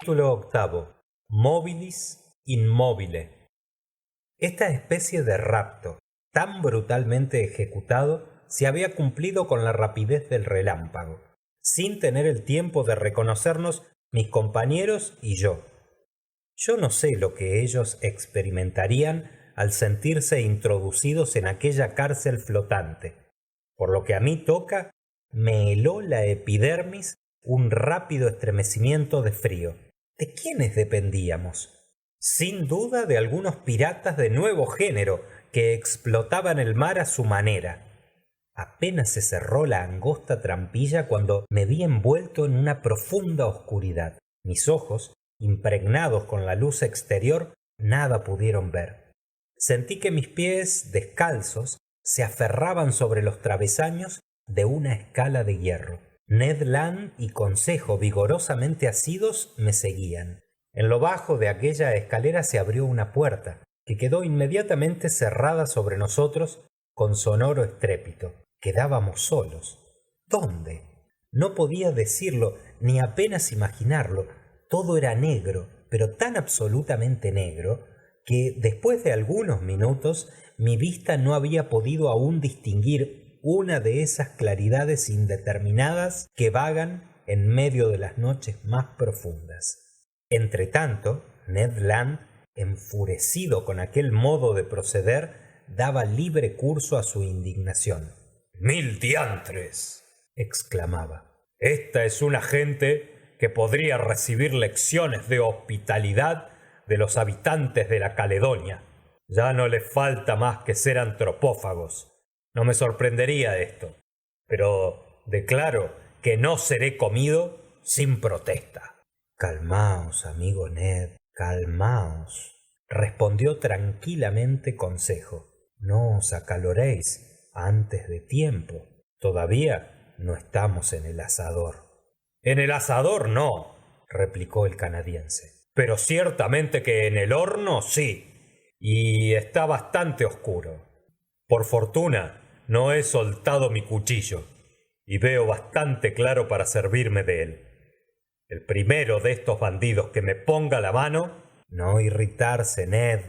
Capítulo octavo. Mobilis inmobile. Esta especie de rapto, tan brutalmente ejecutado, se había cumplido con la rapidez del relámpago, sin tener el tiempo de reconocernos mis compañeros y yo. Yo no sé lo que ellos experimentarían al sentirse introducidos en aquella cárcel flotante. Por lo que a mí toca, me heló la epidermis un rápido estremecimiento de frío. ¿De quiénes dependíamos? Sin duda de algunos piratas de nuevo género que explotaban el mar a su manera. Apenas se cerró la angosta trampilla cuando me vi envuelto en una profunda oscuridad. Mis ojos, impregnados con la luz exterior, nada pudieron ver. Sentí que mis pies, descalzos, se aferraban sobre los travesaños de una escala de hierro. Ned Land y Consejo, vigorosamente asidos, me seguían. En lo bajo de aquella escalera se abrió una puerta, que quedó inmediatamente cerrada sobre nosotros con sonoro estrépito. Quedábamos solos. ¿Dónde? No podía decirlo, ni apenas imaginarlo. Todo era negro, pero tan absolutamente negro, que después de algunos minutos mi vista no había podido aún distinguir una de esas claridades indeterminadas que vagan en medio de las noches más profundas. Entretanto, Ned Land, enfurecido con aquel modo de proceder, daba libre curso a su indignación. «¡Mil diantres!», exclamaba. «Esta es una gente que podría recibir lecciones de hospitalidad de los habitantes de la Caledonia. Ya no les falta más que ser antropófagos. No me sorprendería esto, pero declaro que no seré comido sin protesta». «Calmaos, amigo Ned, calmaos», respondió tranquilamente Consejo. «No os acaloréis antes de tiempo. Todavía no estamos en el asador». «En el asador no», replicó el canadiense, «pero ciertamente que en el horno sí, y está bastante oscuro. Por fortuna no he soltado mi cuchillo y veo bastante claro para servirme de él. El primero de estos bandidos que me ponga la mano». «No irritarse, Ned»,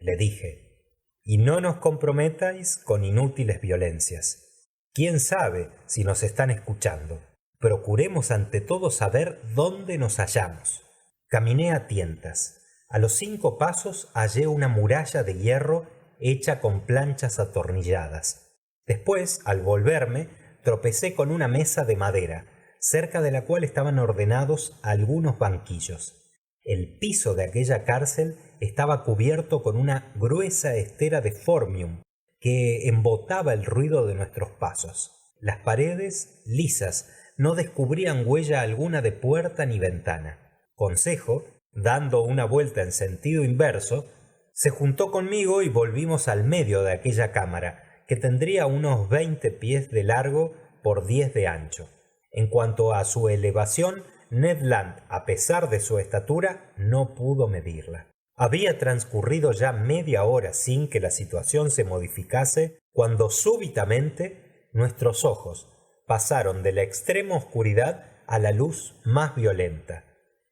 le dije, «y no nos comprometáis con inútiles violencias. ¿Quién sabe si nos están escuchando? Procuremos ante todo saber dónde nos hallamos». Caminé a tientas. A los 5 pasos hallé una muralla de hierro hecha con planchas atornilladas. Después, al volverme, tropecé con una mesa de madera, cerca de la cual estaban ordenados algunos banquillos. El piso de aquella cárcel estaba cubierto con una gruesa estera de formium que embotaba el ruido de nuestros pasos. Las paredes, lisas, no descubrían huella alguna de puerta ni ventana. Consejo, dando una vuelta en sentido inverso, se juntó conmigo y volvimos al medio de aquella cámara, que tendría unos 20 pies de largo por 10 de ancho. En cuanto a su elevación, Ned Land, a pesar de su estatura, no pudo medirla. Había transcurrido ya media hora sin que la situación se modificase, cuando súbitamente nuestros ojos pasaron de la extrema oscuridad a la luz más violenta.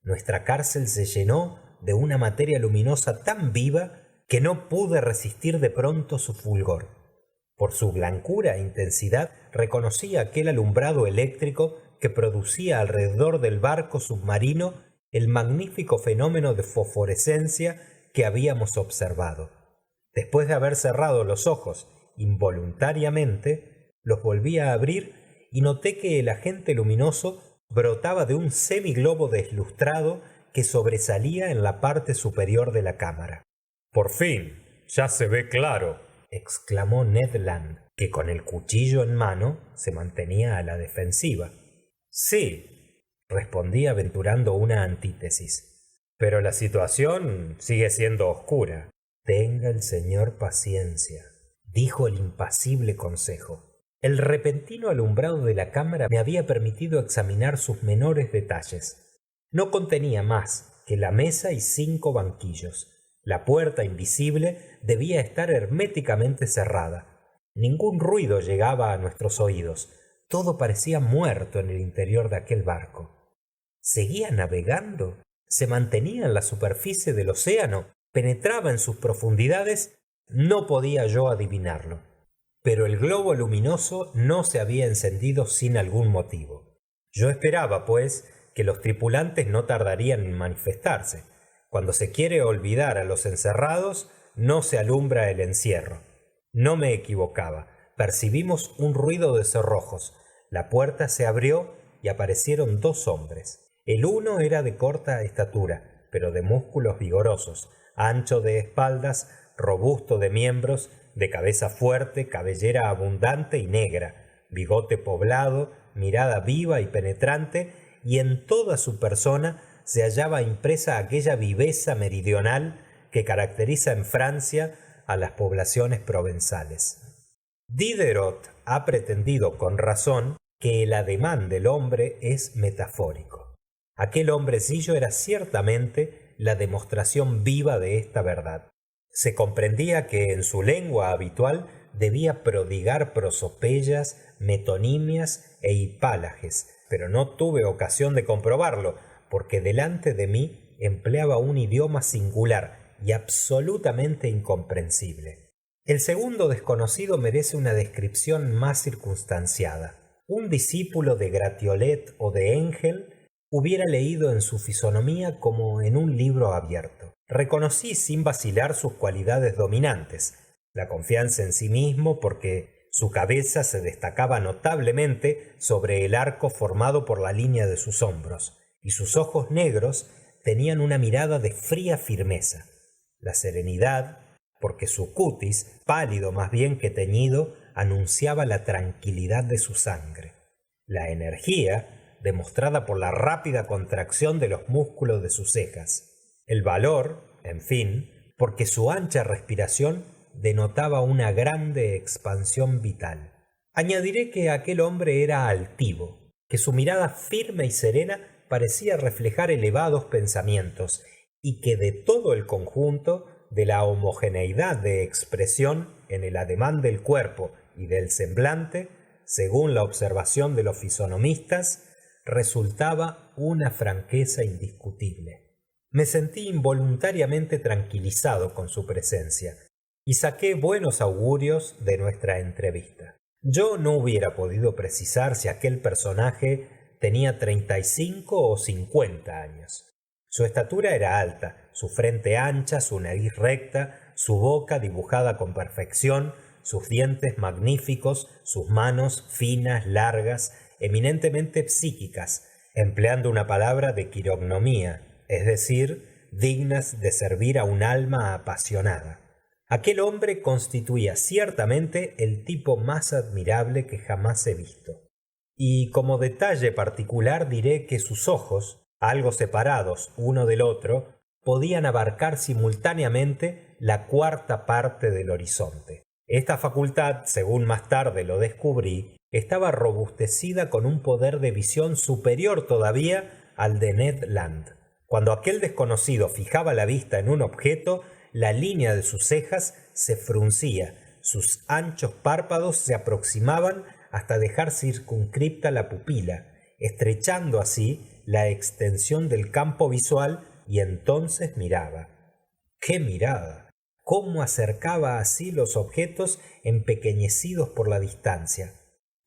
Nuestra cárcel se llenó de una materia luminosa tan viva que no pude resistir de pronto su fulgor. Por su blancura e intensidad reconocí aquel alumbrado eléctrico que producía alrededor del barco submarino el magnífico fenómeno de fosforescencia que habíamos observado. Después de haber cerrado los ojos involuntariamente, los volví a abrir y noté que el agente luminoso brotaba de un semiglobo deslustrado que sobresalía en la parte superior de la cámara. «Por fin, ya se ve claro», exclamó Ned Land, que con el cuchillo en mano se mantenía a la defensiva. «Sí», respondí aventurando una antítesis, «pero la situación sigue siendo oscura». «Tenga el señor paciencia», dijo el impasible Consejo. El repentino alumbrado de la cámara me había permitido examinar sus menores detalles. No contenía más que la mesa y 5 banquillos. La puerta invisible debía estar herméticamente cerrada. Ningún ruido llegaba a nuestros oídos. Todo parecía muerto en el interior de aquel barco. ¿Seguía navegando? ¿Se mantenía en la superficie del océano? ¿Penetraba en sus profundidades? No podía yo adivinarlo. Pero el globo luminoso no se había encendido sin algún motivo. Yo esperaba, pues, que los tripulantes no tardarían en manifestarse. Cuando se quiere olvidar a los encerrados, no se alumbra el encierro. No me equivocaba. Percibimos un ruido de cerrojos. La puerta se abrió y aparecieron dos hombres. El uno era de corta estatura, pero de músculos vigorosos, ancho de espaldas, robusto de miembros, de cabeza fuerte, cabellera abundante y negra, bigote poblado, mirada viva y penetrante, y en toda su persona se hallaba impresa aquella viveza meridional que caracteriza en Francia a las poblaciones provenzales. Diderot ha pretendido con razón que el ademán del hombre es metafórico. Aquel hombrecillo era ciertamente la demostración viva de esta verdad. Se comprendía que en su lengua habitual debía prodigar prosopeyas, metonimias e hipálages, pero no tuve ocasión de comprobarlo, porque delante de mí empleaba un idioma singular y absolutamente incomprensible. El segundo desconocido merece una descripción más circunstanciada. Un discípulo de Gratiolet o de Engel hubiera leído en su fisonomía como en un libro abierto. Reconocí sin vacilar sus cualidades dominantes, la confianza en sí mismo porque su cabeza se destacaba notablemente sobre el arco formado por la línea de sus hombros, y sus ojos negros tenían una mirada de fría firmeza. La serenidad, porque su cutis, pálido más bien que teñido, anunciaba la tranquilidad de su sangre. La energía, demostrada por la rápida contracción de los músculos de sus cejas. El valor, en fin, porque su ancha respiración denotaba una grande expansión vital. Añadiré que aquel hombre era altivo, que su mirada firme y serena parecía reflejar elevados pensamientos, y que de todo el conjunto, de la homogeneidad de expresión en el ademán del cuerpo y del semblante, según la observación de los fisonomistas, resultaba una franqueza indiscutible. Me sentí involuntariamente tranquilizado con su presencia y saqué buenos augurios de nuestra entrevista. Yo no hubiera podido precisar si aquel personaje tenía 35 o 50 años. Su estatura era alta, su frente ancha, su nariz recta, su boca dibujada con perfección, sus dientes magníficos, sus manos finas, largas, eminentemente psíquicas, empleando una palabra de quirognomía, es decir, dignas de servir a un alma apasionada. Aquel hombre constituía ciertamente el tipo más admirable que jamás he visto. Y como detalle particular diré que sus ojos, algo separados uno del otro, podían abarcar simultáneamente la cuarta parte del horizonte. Esta facultad, según más tarde lo descubrí, estaba robustecida con un poder de visión superior todavía al de Ned Land. Cuando aquel desconocido fijaba la vista en un objeto, la línea de sus cejas se fruncía, sus anchos párpados se aproximaban hasta dejar circunscripta la pupila, estrechando así la extensión del campo visual, y entonces miraba. ¡Qué mirada! Cómo acercaba así los objetos empequeñecidos por la distancia,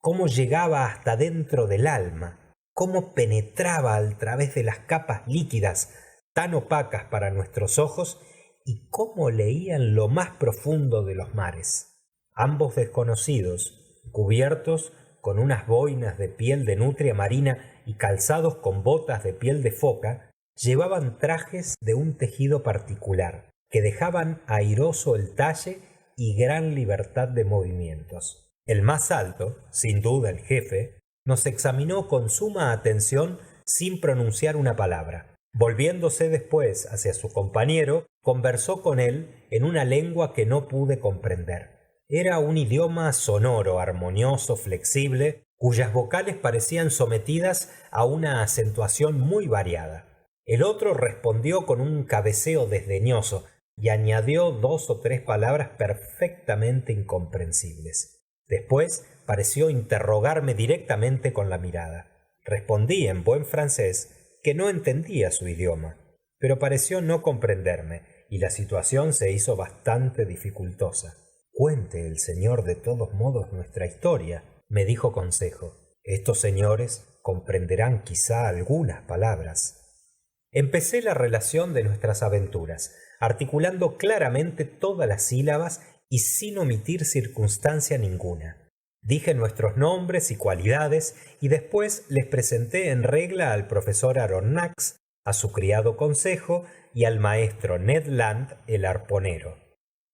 cómo llegaba hasta dentro del alma, cómo penetraba al través de las capas líquidas tan opacas para nuestros ojos, y cómo leía en lo más profundo de los mares. Ambos desconocidos, cubiertos con unas boinas de piel de nutria marina y calzados con botas de piel de foca, llevaban trajes de un tejido particular, que dejaban airoso el talle y gran libertad de movimientos. El más alto, sin duda el jefe, nos examinó con suma atención sin pronunciar una palabra. Volviéndose después hacia su compañero, conversó con él en una lengua que no pude comprender. Era un idioma sonoro, armonioso, flexible, cuyas vocales parecían sometidas a una acentuación muy variada. El otro respondió con un cabeceo desdeñoso y añadió 2 o 3 palabras perfectamente incomprensibles. Después pareció interrogarme directamente con la mirada. Respondí en buen francés que no entendía su idioma. pero pareció no comprenderme y la situación se hizo bastante dificultosa. Cuente el señor de todos modos nuestra historia, me dijo Consejo. Estos señores comprenderán quizá algunas palabras. Empecé la relación de nuestras aventuras, articulando claramente todas las sílabas y sin omitir circunstancia ninguna. Dije nuestros nombres y cualidades y después les presenté en regla al profesor Aronnax, a su criado Consejo y al maestro Ned Land, el arponero.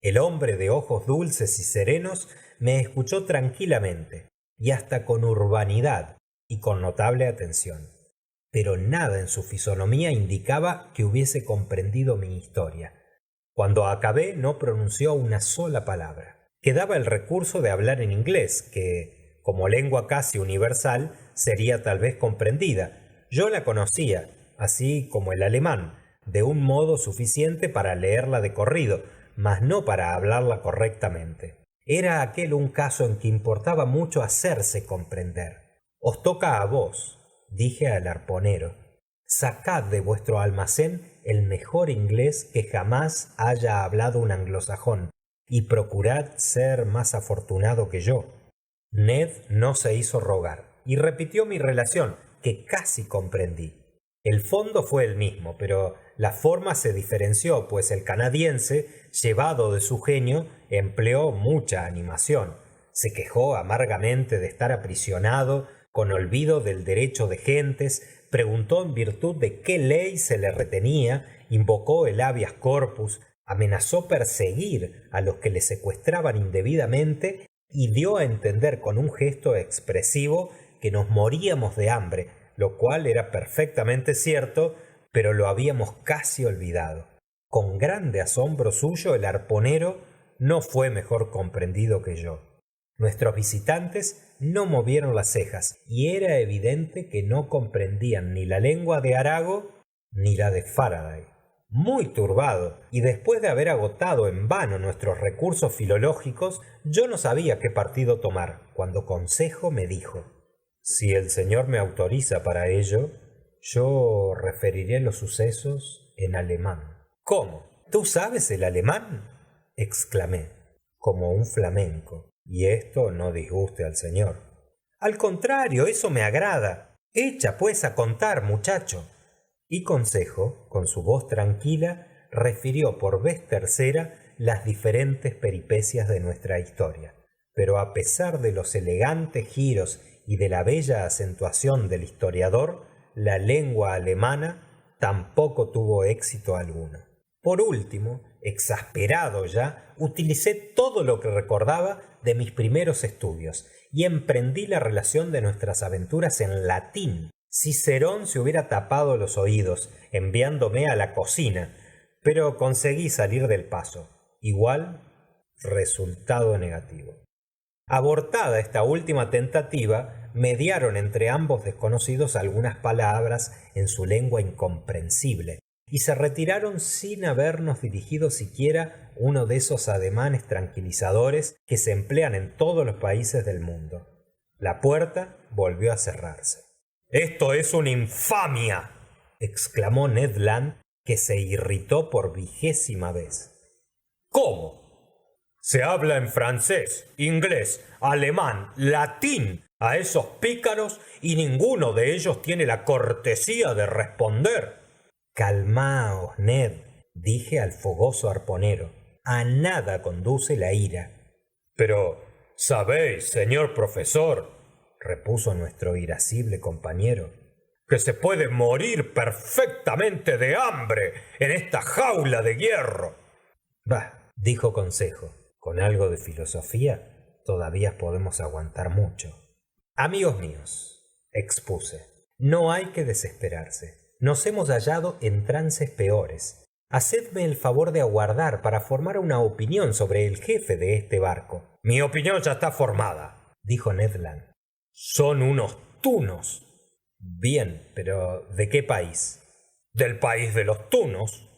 El hombre de ojos dulces y serenos me escuchó tranquilamente y hasta con urbanidad y con notable atención. Pero nada en su fisonomía indicaba que hubiese comprendido mi historia. Cuando acabé no pronunció una sola palabra. Quedaba el recurso de hablar en inglés, que, como lengua casi universal, sería tal vez comprendida. Yo la conocía, así como el alemán, de un modo suficiente para leerla de corrido, mas no para hablarla correctamente. Era aquel un caso en que importaba mucho hacerse comprender. Os toca a vos, dije al arponero. Sacad de vuestro almacén el mejor inglés que jamás haya hablado un anglosajón, y procurad ser más afortunado que yo. Ned no se hizo rogar, y repitió mi relación, que casi comprendí. El fondo fue el mismo, pero la forma se diferenció, pues el canadiense, llevado de su genio, empleó mucha animación. Se quejó amargamente de estar aprisionado, con olvido del derecho de gentes, preguntó en virtud de qué ley se le retenía, invocó el habeas corpus, amenazó perseguir a los que le secuestraban indebidamente y dio a entender con un gesto expresivo que nos moríamos de hambre, lo cual era perfectamente cierto, pero lo habíamos casi olvidado. Con grande asombro suyo, el arponero no fue mejor comprendido que yo. Nuestros visitantes no movieron las cejas y era evidente que no comprendían ni la lengua de Arago ni la de Faraday. Muy turbado, y después de haber agotado en vano nuestros recursos filológicos, yo no sabía qué partido tomar, cuando Consejo me dijo: si el señor me autoriza para ello, yo referiré los sucesos en alemán. ¿Cómo? ¿Tú sabes el alemán? Exclamé, como un flamenco. Y esto no disguste al señor. Al contrario, eso me agrada. Echa pues a contar, muchacho. Y Consejo, con su voz tranquila, refirió por vez tercera las diferentes peripecias de nuestra historia. Pero a pesar de los elegantes giros y de la bella acentuación del historiador, la lengua alemana tampoco tuvo éxito alguno. Por último, exasperado ya, utilicé todo lo que recordaba de mis primeros estudios y emprendí la relación de nuestras aventuras en latín. Cicerón se hubiera tapado los oídos, enviándome a la cocina, pero conseguí salir del paso. Igual, resultado negativo. Abortada esta última tentativa, mediaron entre ambos desconocidos algunas palabras en su lengua incomprensible, y se retiraron sin habernos dirigido siquiera uno de esos ademanes tranquilizadores que se emplean en todos los países del mundo. La puerta volvió a cerrarse. «¡Esto es una infamia!», exclamó Ned Land, que se irritó por 20ª vez. «¿Cómo? Se habla en francés, inglés, alemán, latín a esos pícaros y ninguno de ellos tiene la cortesía de responder». «Calmaos, Ned», dije al fogoso arponero. «A nada conduce la ira». «Pero sabéis, señor profesor», repuso nuestro irascible compañero, «que se puede morir perfectamente de hambre en esta jaula de hierro». «Bah», dijo Consejo, «con algo de filosofía todavía podemos aguantar mucho». «Amigos míos», expuse, «no hay que desesperarse. Nos hemos hallado en trances peores. Hacedme el favor de aguardar para formar una opinión sobre el jefe de este barco». «Mi opinión ya está formada», dijo Ned Land. «Son unos tunos». «Bien, pero ¿de qué país?» «Del país de los tunos».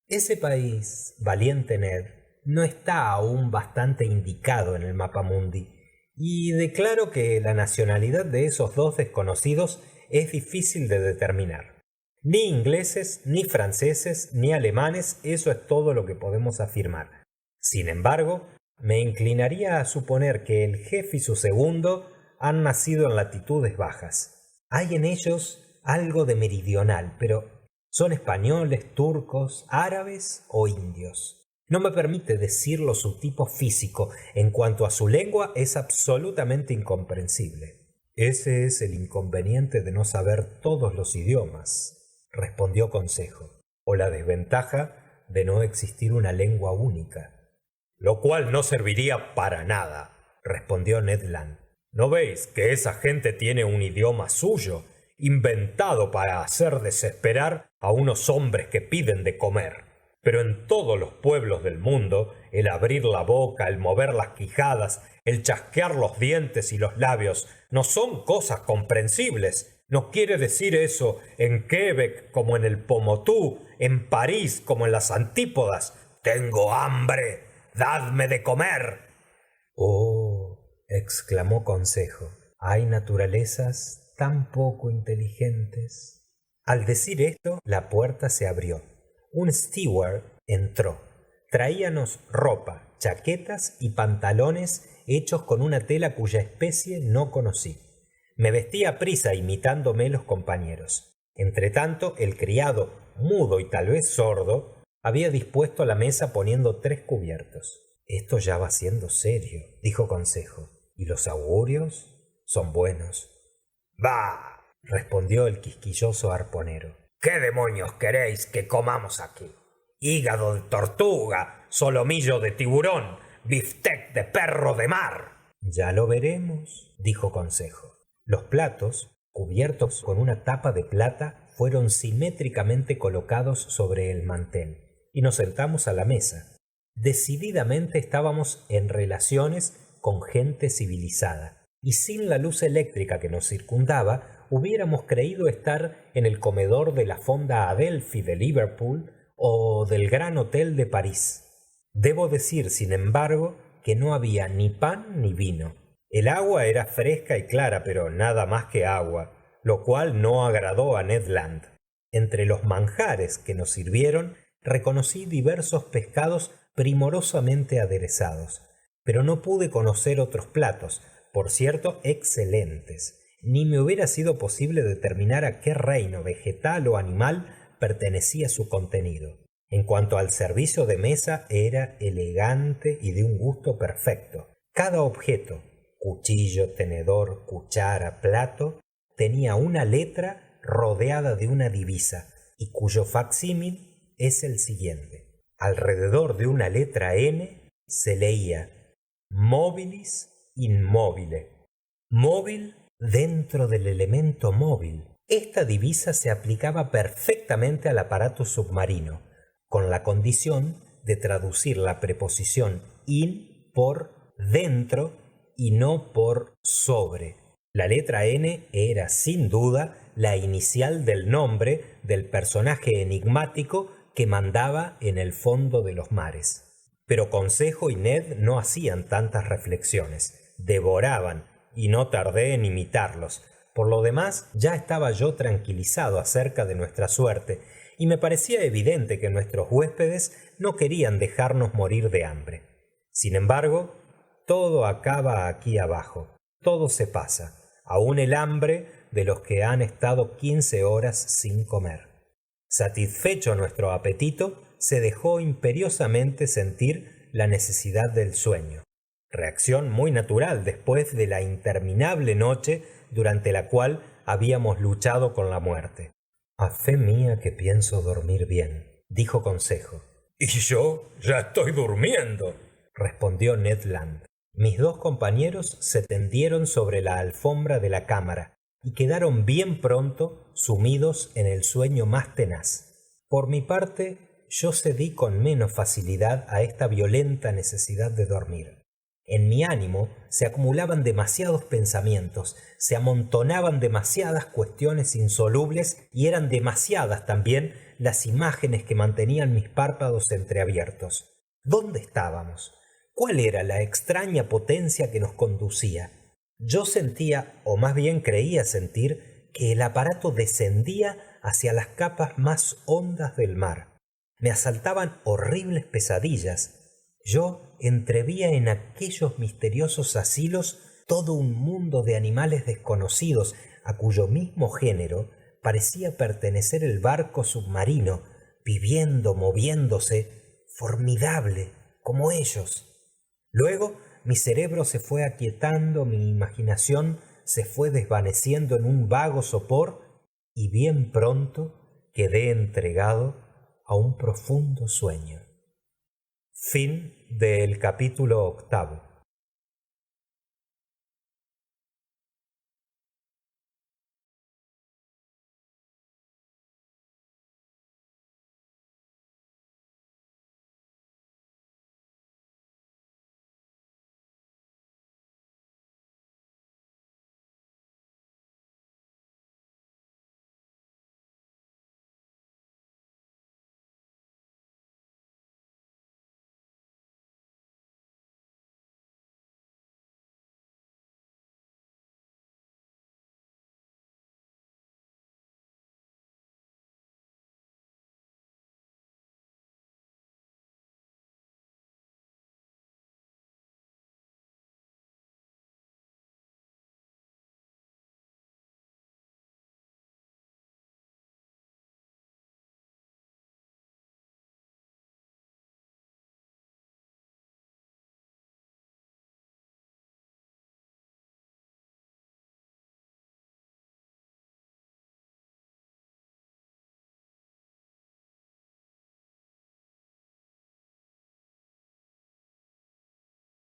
«Ese país, valiente Ned, no está aún bastante indicado en el mapamundi, y declaro que la nacionalidad de esos dos desconocidos es difícil de determinar. Ni ingleses, ni franceses, ni alemanes, eso es todo lo que podemos afirmar. Sin embargo, me inclinaría a suponer que el jefe y su segundo han nacido en latitudes bajas. Hay en ellos algo de meridional, pero ¿son españoles, turcos, árabes o indios? No me permite decirlo su tipo físico. En cuanto a su lengua, es absolutamente incomprensible. Ese es el inconveniente de no saber todos los idiomas, respondió Consejo, o la desventaja de no existir una lengua única. Lo cual no serviría para nada, respondió Ned Land. ¿No veis que esa gente tiene un idioma suyo, inventado para hacer desesperar a unos hombres que piden de comer? Pero en todos los pueblos del mundo, el abrir la boca, el mover las quijadas, el chasquear los dientes y los labios, no son cosas comprensibles. ¿No quiere decir eso en Quebec como en el Pomotú, en París como en las Antípodas? «Tengo hambre, dadme de comer». «Oh», exclamó Consejo, «hay naturalezas tan poco inteligentes». Al decir esto, la puerta se abrió. Un steward entró. Traíanos ropa, chaquetas y pantalones hechos con una tela cuya especie no conocí. Me vestí a prisa imitándome los compañeros. Entretanto, el criado, mudo y tal vez sordo, había dispuesto la mesa poniendo 3 cubiertos. Esto ya va siendo serio, dijo Consejo, y los augurios son buenos. Bah, respondió el quisquilloso arponero. ¿Qué demonios queréis que comamos aquí? Hígado de tortuga, solomillo de tiburón, biftec de perro de mar. Ya lo veremos, dijo Consejo. Los platos, cubiertos con una tapa de plata, fueron simétricamente colocados sobre el mantel, y nos sentamos a la mesa. Decididamente estábamos en relaciones con gente civilizada, y sin la luz eléctrica que nos circundaba, hubiéramos creído estar en el comedor de la Fonda Adelphi de Liverpool o del Gran Hotel de París. Debo decir, sin embargo, que no había ni pan ni vino. El agua era fresca y clara, pero nada más que agua, lo cual no agradó a Ned Land. Entre los manjares que nos sirvieron, reconocí diversos pescados primorosamente aderezados, pero no pude conocer otros platos, por cierto, excelentes. Ni me hubiera sido posible determinar a qué reino vegetal o animal pertenecía su contenido. En cuanto al servicio de mesa, era elegante y de un gusto perfecto. Cada objeto, cuchillo, tenedor, cuchara, plato, tenía una letra rodeada de una divisa, y cuyo facsímil es el siguiente. Alrededor de una letra N se leía Mobilis in mobile. Móvil dentro del elemento móvil. Esta divisa se aplicaba perfectamente al aparato submarino, con la condición de traducir la preposición in por dentro y no por sobre. La letra N era, sin duda, la inicial del nombre del personaje enigmático que mandaba en el fondo de los mares. Pero Consejo y Ned no hacían tantas reflexiones, devoraban, y no tardé en imitarlos. Por lo demás, ya estaba yo tranquilizado acerca de nuestra suerte, y me parecía evidente que nuestros huéspedes no querían dejarnos morir de hambre. Sin embargo, todo acaba aquí abajo, todo se pasa, aun el hambre de los que han estado 15 horas sin comer. Satisfecho nuestro apetito, se dejó imperiosamente sentir la necesidad del sueño, reacción muy natural después de la interminable noche durante la cual habíamos luchado con la muerte. A fe mía que pienso dormir bien, dijo Consejo. Y yo ya estoy durmiendo, respondió Ned Land. Mis 2 compañeros se tendieron sobre la alfombra de la cámara y quedaron bien pronto sumidos en el sueño más tenaz. Por mi parte, yo cedí con menos facilidad a esta violenta necesidad de dormir. En mi ánimo se acumulaban demasiados pensamientos, se amontonaban demasiadas cuestiones insolubles y eran demasiadas también las imágenes que mantenían mis párpados entreabiertos. ¿Dónde estábamos? ¿Cuál era la extraña potencia que nos conducía? Yo sentía, o más bien creía sentir, que el aparato descendía hacia las capas más hondas del mar. Me asaltaban horribles pesadillas. Yo entrevía en aquellos misteriosos asilos todo un mundo de animales desconocidos, a cuyo mismo género parecía pertenecer el barco submarino, viviendo, moviéndose, formidable, como ellos. Luego mi cerebro se fue aquietando, mi imaginación se fue desvaneciendo en un vago sopor, y bien pronto quedé entregado a un profundo sueño. Capítulo 8.